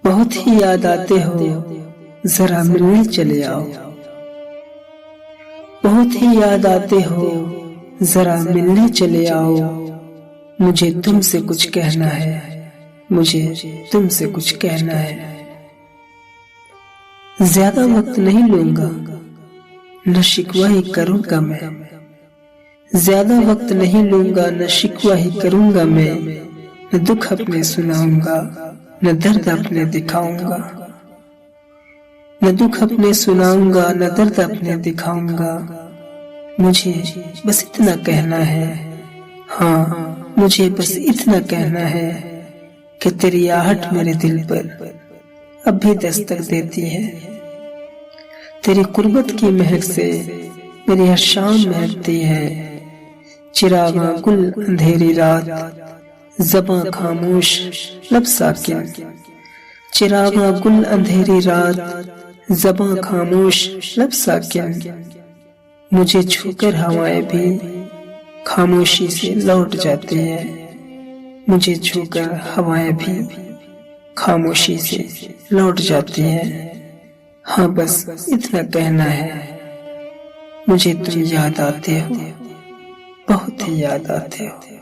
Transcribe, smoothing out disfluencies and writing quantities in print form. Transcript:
बहुत ही याद आते हो, जरा मिलने चले आओ। बहुत ही याद आते हो, जरा मिलने चले आओ। मुझे तुमसे कुछ कहना है, मुझे तुमसे कुछ कहना है। ज्यादा वक्त नहीं लूंगा, न शिकवा ही करूंगा मैं। ज्यादा वक्त नहीं लूंगा, न शिकवा ही करूंगा मैं। न दुख अपने सुनाऊंगा, न दर्द अपने दिखाऊंगा। न दुख अपने सुनाऊंगा, न दर्द अपने दिखाऊंगा। मुझे बस इतना कहना है, हाँ मुझे बस इतना कहना है कि तेरी आहट मेरे दिल पर अब भी दस्तक देती है। तेरी कुर्बत की महक से मेरी हर शाम महकती है। चिरागा गुल अंधेरी रात, ज़बां खामोश लब साकिन। चिरागा गुल अंधेरी रात, ज़बां खामोश लब साकिन। मुझे छूकर हवाएं भी खामोशी से लौट जाती है। मुझे छूकर हवाएं भी खामोशी से लौट जाती है। हाँ बस इतना कहना है, मुझे तुम याद आते हो, बहुत ही याद आते हो।